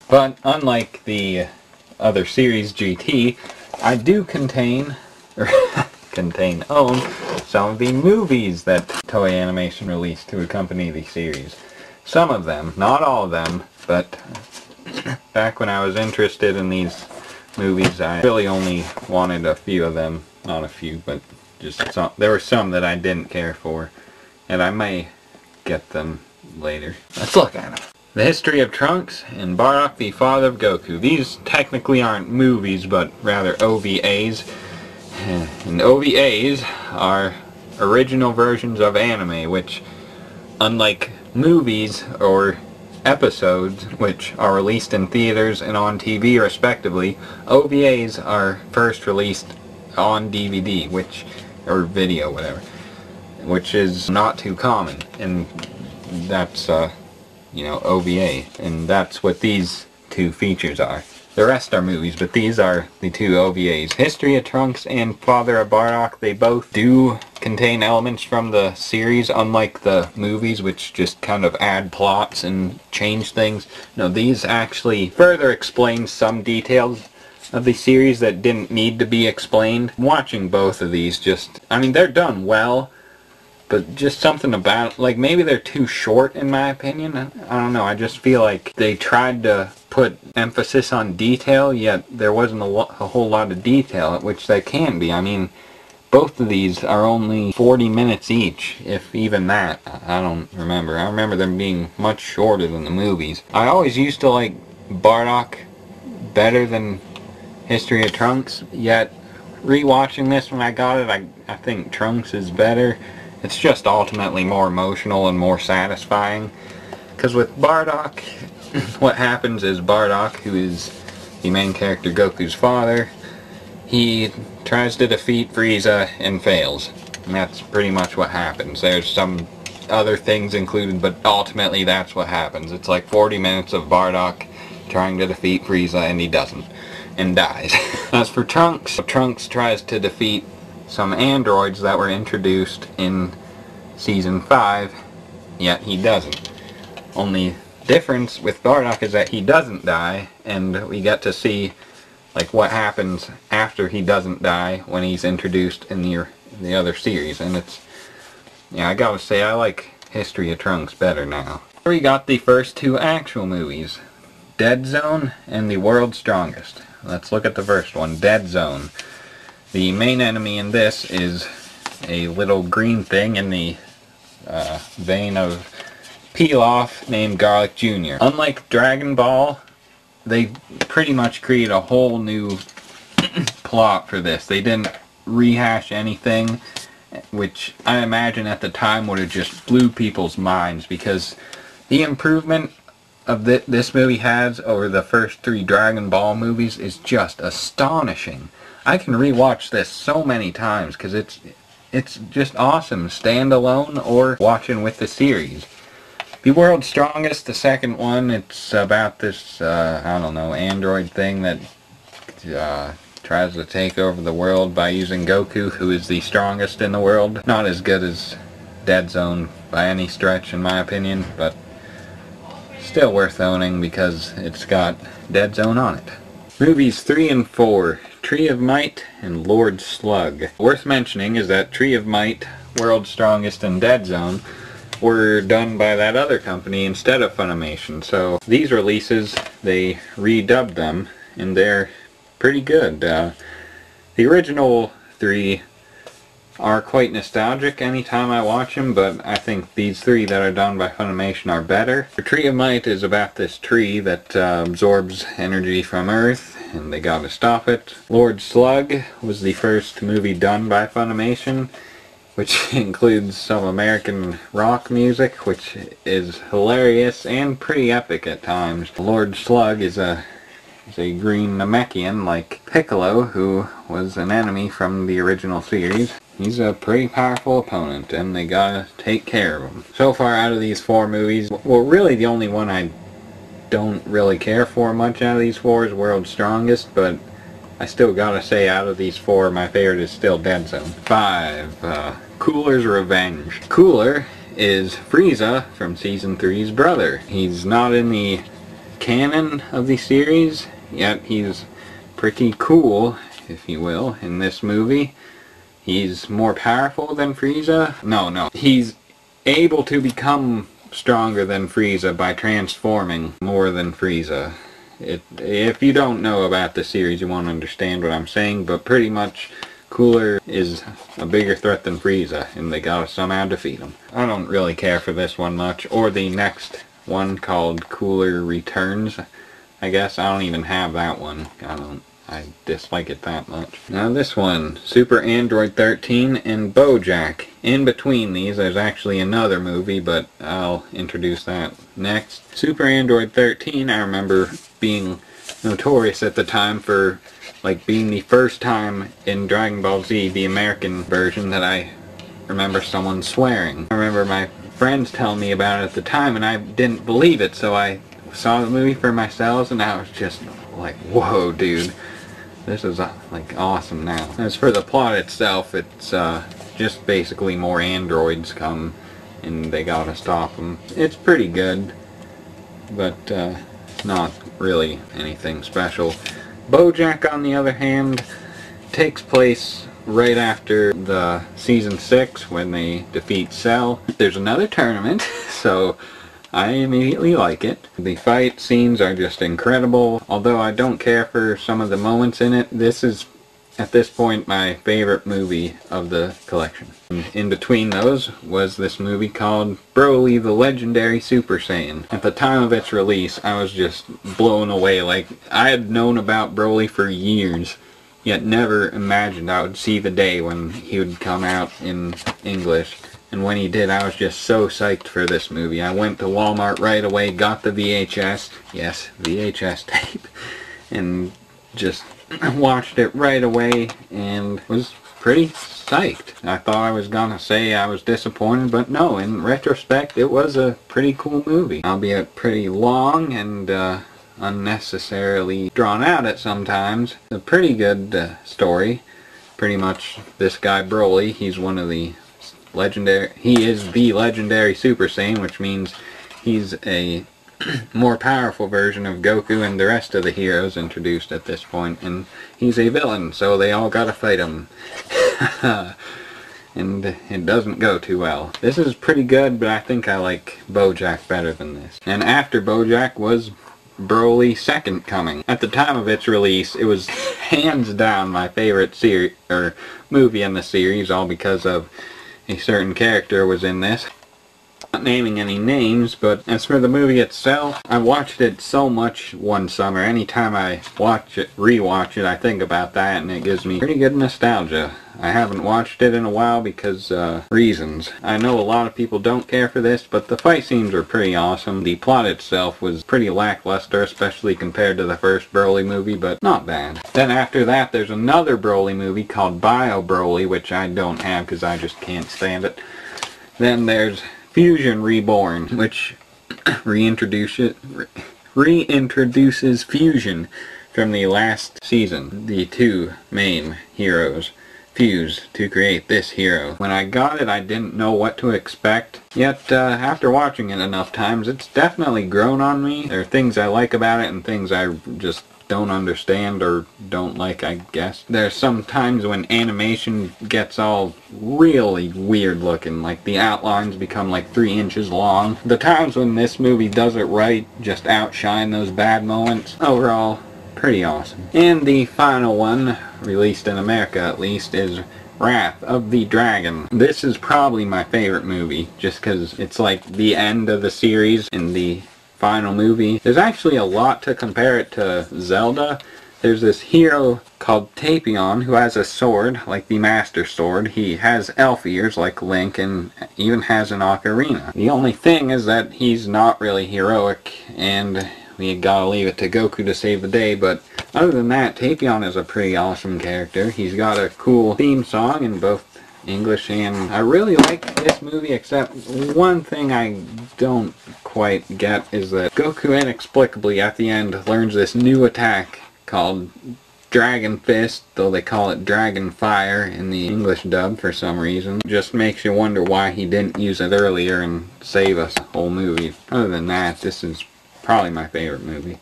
But unlike the other series, GT, I do own some of the movies that Toei Animation released to accompany the series. Some of them, not all of them, but back when I was interested in these movies, I really only wanted a few of them. Not a few, but just some. There were some that I didn't care for, and I may get them later. Let's look at them. The History of Trunks and Bardock, the Father of Goku. These technically aren't movies, but rather OVAs. And OVAs are original versions of anime, which, unlike movies or episodes, which are released in theaters and on TV respectively, OVAs are first released on DVD, or video, whatever, which is not too common, and that's, OVA, and that's what these two features are. The rest are movies, but these are the two OVAs. History of Trunks and Father of Bardock, they both do contain elements from the series, unlike the movies, which just kind of add plots and change things. No, these actually further explain some details of the series that didn't need to be explained. Watching both of these they're done well, but just something about, like, maybe they're too short in my opinion. I don't know, I just feel like they tried to put emphasis on detail, yet there wasn't a whole lot of detail, which there can be. I mean, both of these are only 40 minutes each, if even that. I don't remember. I remember them being much shorter than the movies. I always used to like Bardock better than History of Trunks, yet rewatching this when I got it, I think Trunks is better. It's just ultimately more emotional and more satisfying. Because with Bardock, what happens is Bardock, who is the main character Goku's father, he tries to defeat Frieza and fails. And that's pretty much what happens. There's some other things included, but ultimately that's what happens. It's like 40 minutes of Bardock trying to defeat Frieza, and he doesn't, and dies. As for Trunks, Trunks tries to defeat some androids that were introduced in Season 5, yet he doesn't. Only difference with Bardock is that he doesn't die, and we get to see like what happens after he doesn't die when he's introduced in the other series. And it's, yeah, I gotta say, I like History of Trunks better now. Here we got the first two actual movies, Dead Zone and The World's Strongest. Let's look at the first one, Dead Zone. The main enemy in this is a little green thing in the vein of Pilaf named Garlic Jr. Unlike Dragon Ball, they pretty much create a whole new plot for this. They didn't rehash anything, which I imagine at the time would have just blew people's minds, because the improvement of this movie has over the first three Dragon Ball movies is just astonishing. I can rewatch this so many times because it's just awesome, standalone or watching with the series. The World's Strongest, the second one, it's about this, I don't know, android thing that tries to take over the world by using Goku, who is the strongest in the world. Not as good as Dead Zone by any stretch, in my opinion, but still worth owning because it's got Dead Zone on it. Movies 3 and 4, Tree of Might and Lord Slug. Worth mentioning is that Tree of Might, World's Strongest, and Dead Zone were done by that other company instead of Funimation. So these releases, they redubbed them, and they're pretty good. The original three are quite nostalgic anytime I watch them, but I think these three that are done by Funimation are better. The Tree of Might is about this tree that absorbs energy from Earth, and they gotta stop it. Lord Slug was the first movie done by Funimation, which includes some American rock music, which is hilarious and pretty epic at times. Lord Slug is a green Namekian like Piccolo, who was an enemy from the original series. He's a pretty powerful opponent, and they gotta take care of him. So far out of these four movies, well, really the only one I don't really care for much out of these four is World's Strongest, but I still gotta say, out of these four, my favorite is still Dead Zone. 5. Cooler's Revenge. Cooler is Frieza from Season 3's brother. He's not in the canon of the series, yet he's pretty cool, if you will, in this movie. He's more powerful than Frieza. No. He's able to become stronger than Frieza by transforming more than Frieza. If you don't know about the series, you won't understand what I'm saying, but pretty much Cooler is a bigger threat than Frieza, and they gotta somehow defeat him. I don't really care for this one much, or the next one called Cooler Returns. I guess I don't even have that one. I dislike it that much. Now this one, Super Android 13 and BoJack. In between these, there's actually another movie, but I'll introduce that next. Super Android 13, I remember being notorious at the time for being the first time in Dragon Ball Z, the American version, that I remember someone swearing. I remember my friends telling me about it at the time, and I didn't believe it, so I saw the movie for myself, and I was just like, whoa, dude. This is awesome now. As for the plot itself, it's just basically more androids come and they gotta stop them. It's pretty good, but not really anything special. BoJack, on the other hand, takes place right after the season 6 when they defeat Cell. There's another tournament, so I immediately like it. The fight scenes are just incredible. Although I don't care for some of the moments in it, this is, at this point, my favorite movie of the collection. And in between those was this movie called Broly the Legendary Super Saiyan. At the time of its release, I was just blown away. I had known about Broly for years, yet never imagined I would see the day when he would come out in English. And when he did, I was just so psyched for this movie. I went to Walmart right away, got the VHS, yes, VHS tape, and just watched it right away and was pretty psyched. I thought I was gonna say I was disappointed, but no, in retrospect, it was a pretty cool movie. Albeit pretty long and unnecessarily drawn out at sometimes. A pretty good story. Pretty much this guy Broly, he's one of the he is the legendary Super Saiyan, which means he's a more powerful version of Goku and the rest of the heroes introduced at this point, and he's a villain, so they all gotta fight him. And it doesn't go too well. This is pretty good, but I think I like BoJack better than this. And after BoJack was Broly Second Coming. At the time of its release, it was hands down my favorite movie in the series, all because of a certain character was in this. Not naming any names, but as for the movie itself, I watched it so much one summer. Anytime I rewatch it, I think about that, and it gives me pretty good nostalgia. I haven't watched it in a while because reasons. I know a lot of people don't care for this, but the fight scenes were pretty awesome. The plot itself was pretty lackluster, especially compared to the first Broly movie, but not bad. Then after that, there's another Broly movie called Bio Broly, which I don't have because I just can't stand it. Then there's Fusion Reborn, which reintroduces Fusion from the last season. The two main heroes fuse to create this hero. When I got it, I didn't know what to expect, yet after watching it enough times, it's definitely grown on me. There are things I like about it and things I just don't understand or don't like, I guess. There's some times when animation gets all really weird looking, like the outlines become like 3 inches long. The times when this movie does it right just outshine those bad moments. Overall, pretty awesome. And the final one, released in America at least, is Wrath of the Dragon. This is probably my favorite movie, just because it's like the end of the series in the final movie. There's actually a lot to compare it to Zelda. There's this hero called Tapion who has a sword, like the Master Sword. He has elf ears like Link and even has an ocarina. The only thing is that he's not really heroic and we gotta leave it to Goku to save the day, but other than that, Tapion is a pretty awesome character. He's got a cool theme song in both English, and I really like this movie, except one thing I don't quite get is that Goku inexplicably at the end learns this new attack called Dragon Fist, though they call it Dragon Fire in the English dub for some reason. Just makes you wonder why he didn't use it earlier and save us the whole movie. Other than that, this is probably my favorite movie.